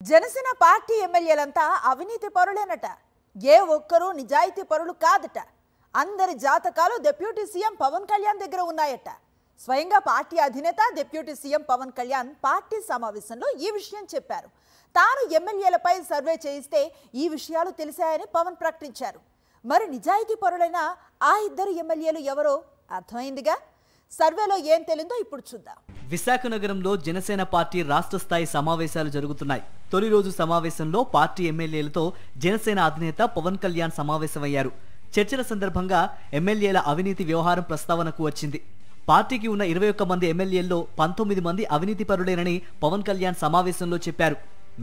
Janasena party ఎమ్మెల్యేలంతా అవినీతి పరులేనట. ఏ ఒక్కరూ నిజాయితీ పరులు కాదట. అందరి జాతకాలు డిప్యూటీ సీఎం పవన్ కళ్యాణ్ దగ్గర ఉన్నాయట. స్వయంగా పార్టీ అధినేత deputy CM Pawan Kalyan party సమావేశంలో ఈ విషయం చెప్పారు. తాను ఎమ్మెల్యేలపై సర్వే చేయిస్తే ఈ విషయాలు తెలిసాయని పవన్ ప్రకటించారు. మరి నిజాయితీ పరులైన ఆ ఇద్దరు ఎమ్మెల్యేలు ఎవరో అర్థమైందిగా. సర్వేలో ఏం తెలిందో ఇప్పుడు చూద్దాం. విశాఖ నగరంలో జనసేన పార్టీ రాష్ట్ర స్థాయి సమావేశాలు జరుగుతున్నాయి. తొలి రోజు సమావేశంలో పార్టీ ఎమ్మెల్యేలతో జనసేన అధినేత పవన్ కళ్యాణ్ సమావేశమయ్యారు. చర్చల సందర్భంగా ఎమ్మెల్యేల అవినీతి వ్యవహారం ప్రస్తావనకు వచ్చింది. పార్టీకి ఉన్న 21 మంది ఎమ్మెల్యేల్లో 19 మంది అవినీతి పరులేనని పవన్ కళ్యాణ్ సమావేశంలో చెప్పారు.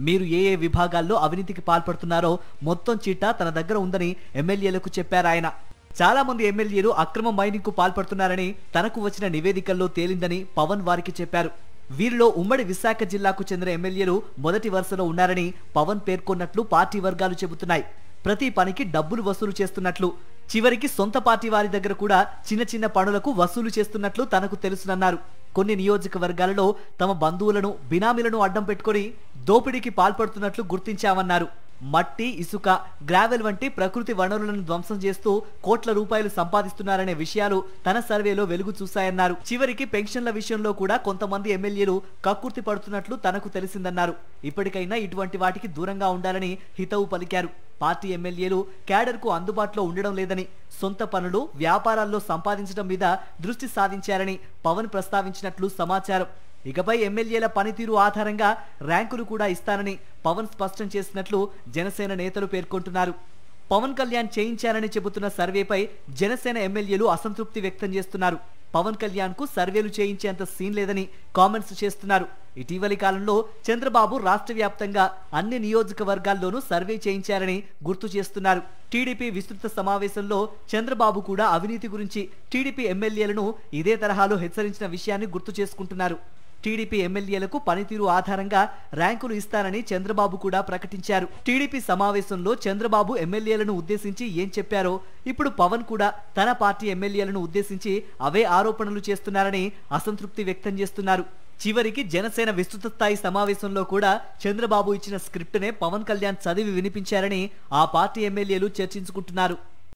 మీరు ఏ విభాగాల్లో అవినీతికి పాల్పడుతున్నారో మొత్తం చీటా తన దగ్గర ఉందని ఎమ్మెల్యేలకు చెప్పారాయన. చాలా మంది ఎమ్మెల్యేలు అక్రమ మైనింగ్ కు పాల్పడుతున్నారని తనకు వచ్చిన నివేదికల్లో తేలిందని పవన్ వారికి చెప్పారు. వీరిలో ఉమ్మడి విశాఖ జిల్లాకు చెందిన ఎమ్మెల్యేలు మొదటి వరుసలో ఉన్నారని పవన్ పేర్కొన్నట్లు పార్టీ వర్గాలు చెబుతున్నాయి. ప్రతి పనికి డబ్బులు వసూలు చేస్తున్నట్లు, చివరికి సొంత పార్టీ వారి దగ్గర కూడా చిన్న చిన్న పనులకు వసూలు చేస్తున్నట్లు తనకు తెలుసునన్నారు. కొన్ని నియోజకవర్గాలలో తమ బంధువులను, బినామీలను అడ్డం పెట్టుకుని దోపిడీకి పాల్పడుతున్నట్లు గుర్తించామన్నారు. మట్టి, ఇసుక, గ్రావెల్ వంటి ప్రకృతి వనరులను ధ్వంసం చేస్తూ కోట్ల రూపాయలు సంపాదిస్తున్నారనే విషయాలు తన సర్వేలో వెలుగు చూశాయన్నారు. చివరికి పెన్షన్ల విషయంలో కూడా కొంతమంది ఎమ్మెల్యేలు కక్కుర్తి పడుతున్నట్లు తనకు తెలిసిందన్నారు. ఇప్పటికైనా ఇటువంటి వాటికి దూరంగా ఉండాలని హితవు పలికారు. పార్టీ ఎమ్మెల్యేలు క్యాడర్కు అందుబాటులో ఉండడం లేదని, సొంత పనులు, వ్యాపారాల్లో సంపాదించడం మీద దృష్టి సాధించారని పవన్ ప్రస్తావించినట్లు సమాచారం. ఇకపై ఎమ్మెల్యేల పనితీరు ఆధారంగా ర్యాంకులు కూడా ఇస్తానని పవన్ స్పష్టం చేసినట్లు జనసేన నేతలు పేర్కొంటున్నారు. పవన్ కళ్యాణ్ చేయించారని చెబుతున్న సర్వేపై జనసేన ఎమ్మెల్యేలు అసంతృప్తి వ్యక్తం చేస్తున్నారు. పవన్ కళ్యాణ్ కు సర్వేలు చేయించేంత సీన్ లేదని కామెంట్స్ చేస్తున్నారు. ఇటీవలి కాలంలో చంద్రబాబు రాష్ట్ర వ్యాప్తంగా అన్ని నియోజకవర్గాల్లోనూ సర్వే చేయించారని గుర్తు చేస్తున్నారు. టీడీపీ విస్తృత సమావేశంలో చంద్రబాబు కూడా అవినీతి గురించి టీడీపీ ఎమ్మెల్యేలను ఇదే తరహాలో హెచ్చరించిన విషయాన్ని గుర్తు చేసుకుంటున్నారు. టీడీపీ ఎమ్మెల్యేలకు పనితీరు ఆధారంగా ర్యాంకులు ఇస్తారని చంద్రబాబు కూడా ప్రకటించారు. టీడీపీ సమావేశంలో చంద్రబాబు ఎమ్మెల్యేలను ఉద్దేశించి ఏం చెప్పారో ఇప్పుడు పవన్ కూడా తన పార్టీ ఎమ్మెల్యేలను ఉద్దేశించి అవే ఆరోపణలు చేస్తున్నారని అసంతృప్తి వ్యక్తం చేస్తున్నారు. చివరికి జనసేన విస్తృత స్థాయి సమావేశంలో కూడా చంద్రబాబు ఇచ్చిన స్క్రిప్ట్నే పవన్ కళ్యాణ్ చదివి వినిపించారని ఆ పార్టీ ఎమ్మెల్యేలు చర్చించుకుంటున్నారు.